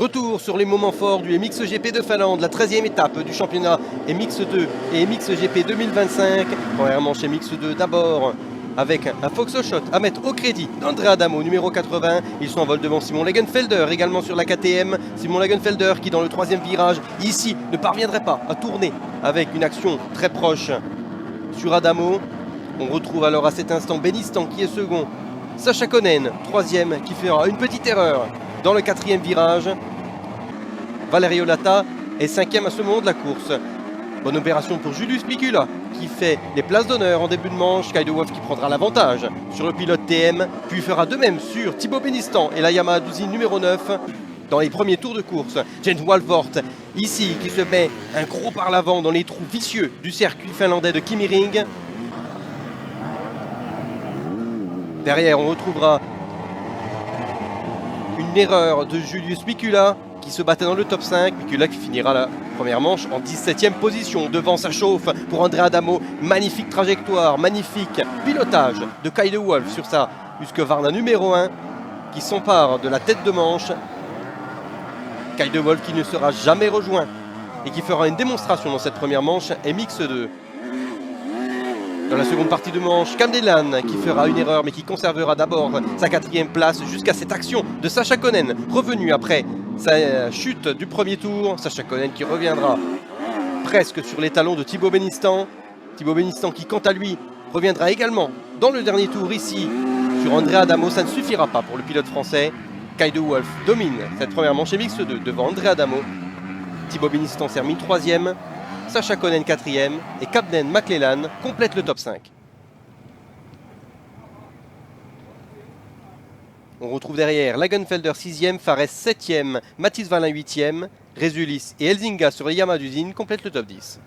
Retour sur les moments forts du MXGP de Finlande, la 13e étape du championnat MX2 et MXGP 2025. Première manche MX2 d'abord avec un Foxshot à mettre au crédit d'André Adamo, numéro 80. Il s'envole devant Simon Lagenfelder, également sur la KTM. Simon Lagenfelder qui dans le troisième virage, ici, ne parviendrait pas à tourner avec une action très proche sur Adamo. On retrouve alors à cet instant Benistan qui est second. Sacha Konen, troisième, qui fera une petite erreur dans le quatrième virage. Valerio Lata est cinquième à ce moment de la course. Bonne opération pour Julius Mikula qui fait les places d'honneur en début de manche. Kay de Wolf qui prendra l'avantage sur le pilote TM, puis fera de même sur Thibaut Benistan et la Yamaha d'usine numéro 9 dans les premiers tours de course. Jens Walfort ici qui se met un gros par l'avant dans les trous vicieux du circuit finlandais de Kimi-Ring. Derrière, on retrouvera une erreur de Julius Mikula qui se battait dans le top 5. Mikula qui finira la première manche en 17e position. Devant, ça chauffe pour André Adamo. Magnifique trajectoire, magnifique pilotage de Kay de Wolf sur sa Husqvarna numéro 1 qui s'empare de la tête de manche. Kay de Wolf qui ne sera jamais rejoint et qui fera une démonstration dans cette première manche MX2. Dans la seconde partie de manche, Cam Delan qui fera une erreur mais qui conservera d'abord sa 4e place jusqu'à cette action de Sacha Konen, revenu après sa chute du premier tour. Sacha Konen qui reviendra presque sur les talons de Thibaut Benistan. Thibaut Benistan qui quant à lui reviendra également dans le dernier tour ici sur André Adamo. Ça ne suffira pas pour le pilote français. Kay de Wolf domine cette première manche MX2 devant André Adamo. Thibaut Benistan termine 3e. Sacha Konen 4e et Cabden McClellan complète le top 5. On retrouve derrière Lagenfelder 6e, Fares 7e, Mathis Valin 8e, Résulis et Elzinga sur les Yamaha d'usine complètent le top 10.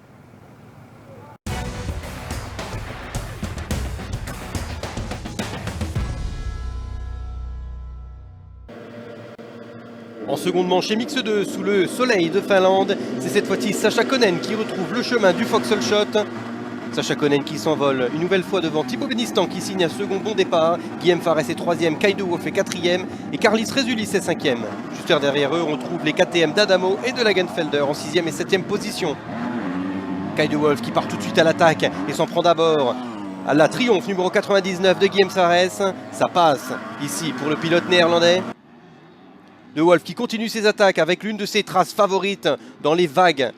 En seconde manche MX2 sous le soleil de Finlande, c'est cette fois-ci Sacha Konen qui retrouve le chemin du Foxshot. Sacha Konen qui s'envole une nouvelle fois devant Thibaut Benistan qui signe un second bon départ. Guillaume Fares est 3e, Kay de Wolf est 4e et Carlis Résulis est 5e. Juste derrière eux, on trouve les KTM d'Adamo et de Lagenfelder en 6e et 7e position. Kay de Wolf qui part tout de suite à l'attaque et s'en prend d'abord à la Triomphe numéro 99 de Guillaume Fares. Ça passe ici pour le pilote néerlandais. De Wolf qui continue ses attaques avec l'une de ses traces favorites dans les vagues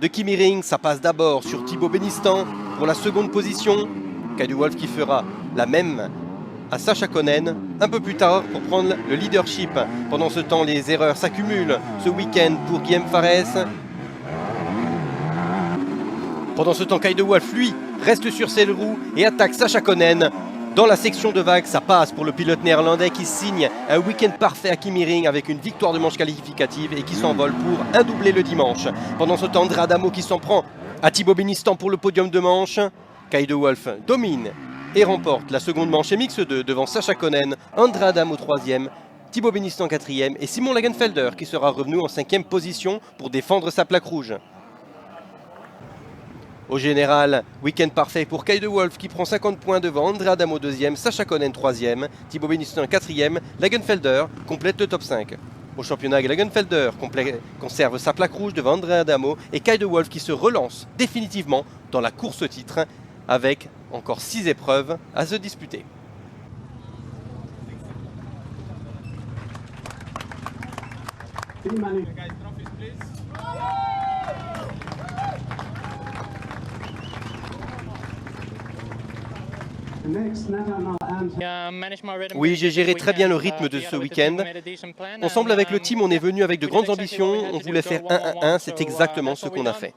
de Kimi-Ring. Ça passe d'abord sur Thibaut Benistan pour la seconde position. Kay de Wolf qui fera la même à Sacha Konen un peu plus tard pour prendre le leadership. Pendant ce temps, les erreurs s'accumulent ce week-end pour Guillaume Fares. Pendant ce temps, Kay de Wolf, lui, reste sur ses roues et attaque Sacha Konen. Dans la section de vagues, ça passe pour le pilote néerlandais qui signe un week-end parfait à Kimi-Ring avec une victoire de manche qualificative et qui s'envole pour un doublé le dimanche. Pendant ce temps, André Adamo qui s'en prend à Thibaut Benistan pour le podium de manche. Kay de Wolf domine et remporte la seconde manche MX2 devant Sacha Konen, André Adamo 3e, Thibaut Benistan 4e et Simon Lagenfelder qui sera revenu en 5e position pour défendre sa plaque rouge. Au général, week-end parfait pour Kay de Wolf qui prend 50 points devant André Adamo 2e, Sacha Konen 3e, Thibaut Benistan 4e, Lagenfelder complète le top 5. Au championnat, Lagenfelder conserve sa plaque rouge devant André Adamo et Kay de Wolf qui se relance définitivement dans la course au titre avec encore 6 épreuves à se disputer. Oui, j'ai géré très bien le rythme de ce week-end. Ensemble avec le team, on est venu avec de grandes ambitions. On voulait faire 1-1-1, c'est exactement ce qu'on a fait.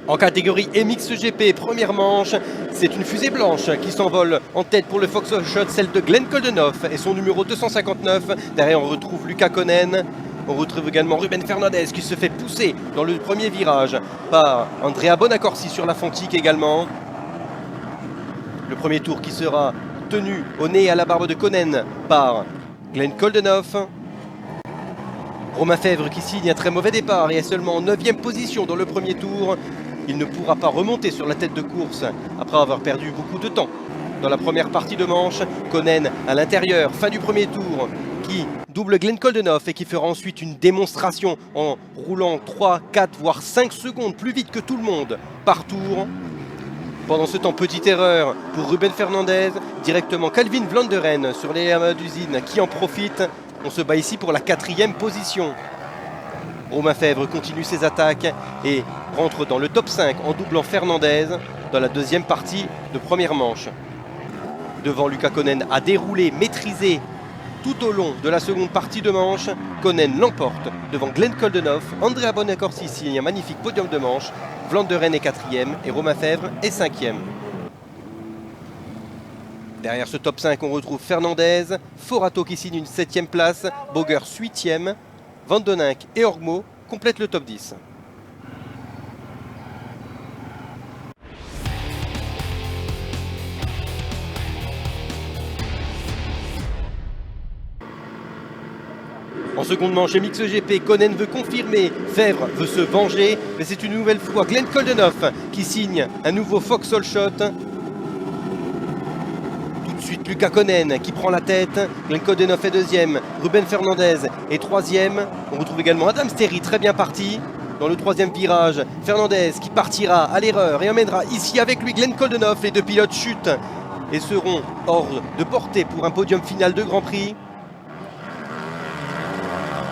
En catégorie MXGP, première manche, c'est une fusée blanche qui s'envole en tête pour le Foxshot, celle de Glenn Koldenhoff et son numéro 259. Derrière, on retrouve Lucas Konen. On retrouve également Ruben Fernandez qui se fait pousser dans le premier virage par Andrea Bonacorsi sur la Fontique également. Le premier tour qui sera tenu au nez et à la barbe de Konen par Glenn Koldenhoff. Romain Fèvre qui signe un très mauvais départ et est seulement en 9e position dans le premier tour. il ne pourra pas remonter sur la tête de course après avoir perdu beaucoup de temps. Dans la première partie de manche, Konen à l'intérieur, fin du premier tour, qui double Glenn Coldenhoff et qui fera ensuite une démonstration en roulant 3, 4, voire 5 secondes plus vite que tout le monde par tour. Pendant ce temps, petite erreur pour Ruben Fernandez, directement Calvin Vlanderen sur les d'usine qui en profite. On se bat ici pour la 4e position. Romain Fèvre continue ses attaques et rentre dans le top 5 en doublant Fernandez dans la deuxième partie de première manche. Devant, Luca Konen a déroulé, maîtrisé tout au long de la seconde partie de manche. Konen l'emporte devant Glenn Coldenhoff, Andrea Bonacorsi signe un magnifique podium de manche. Vlanderen est 4e et Romain Fèvre est 5e. Derrière ce top 5, on retrouve Fernandez, Forato qui signe une 7e place, Bogers 8e, Van Donink et Orgmo complètent le top 10. En seconde manche, MXGP, Konen veut confirmer, Fèvre veut se venger, mais c'est une nouvelle fois Glenn Coldenhoff qui signe un nouveau Foxhole Shot. Tout de suite, Luca Konen qui prend la tête, Glenn Coldenhoff est 2e, Ruben Fernandez est 3e. On retrouve également Adam Sterry, très bien parti. Dans le 3e virage, Fernandez qui partira à l'erreur et emmènera ici avec lui Glenn Coldenhoff. Les deux pilotes chutent et seront hors de portée pour un podium final de Grand Prix.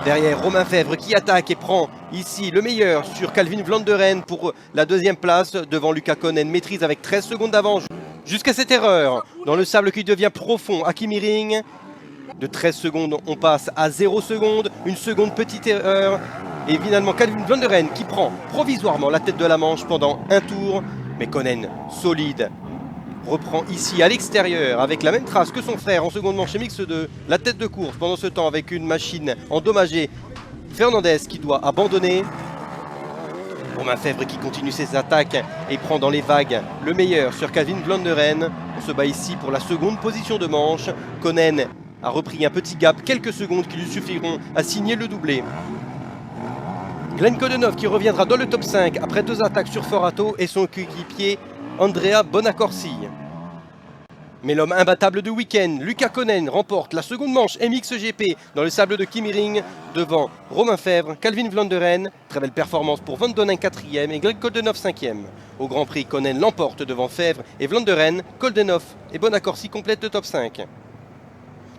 Derrière, Romain Fèvre qui attaque et prend ici le meilleur sur Calvin Vlanderen pour la 2e place. Devant, Luca Konen maîtrise avec 13 secondes d'avance. Jusqu'à cette erreur, dans le sable qui devient profond à Kimi-Ring. De 13 secondes, on passe à 0 secondes. Une seconde, petite erreur. Et finalement, Calvin Vlanderen qui prend provisoirement la tête de la manche pendant un tour. Mais Konen, solide, reprend ici à l'extérieur avec la même trace que son frère en seconde manche MX2, la tête de course pendant ce temps avec une machine endommagée. Fernandez qui doit abandonner. Romain Fèvre qui continue ses attaques et prend dans les vagues le meilleur sur Calvin Vlanderen. On se bat ici pour la seconde position de manche. Konen a repris un petit gap, quelques secondes qui lui suffiront à signer le doublé. Glenn Coldenhoff qui reviendra dans le top 5 après 2 attaques sur Forato et son coéquipier Andrea Bonacorsi. Mais l'homme imbattable de week-end, Luca Konen, remporte la seconde manche MXGP dans le sable de Kimi-Ring devant Romain Fèvre, Calvin Vlanderen. Très belle performance pour Van Donink 4e et Glenn Coldenhoff 5e. Au Grand Prix, Konen l'emporte devant Fèvre et Vlanderen. Coldenhoff et Bonacorsi complètent le top 5.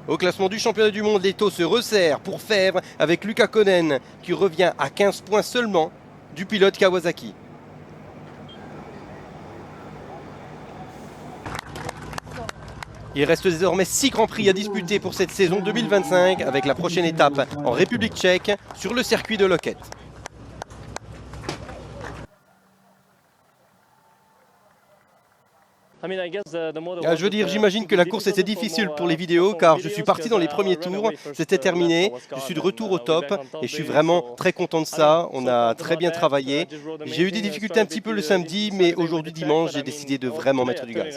Au classement du championnat du monde, les taux se resserrent pour Fèvre avec Luca Konen qui revient à 15 points seulement du pilote Kawasaki. Il reste désormais 6 Grands Prix à disputer pour cette saison 2025 avec la prochaine étape en République tchèque sur le circuit de Loket. Je veux dire, j'imagine que la course était difficile pour les vidéos car je suis parti dans les premiers tours, c'était terminé, je suis de retour au top et je suis vraiment très content de ça, on a très bien travaillé. J'ai eu des difficultés un petit peu le samedi mais aujourd'hui dimanche j'ai décidé de vraiment mettre du gaz.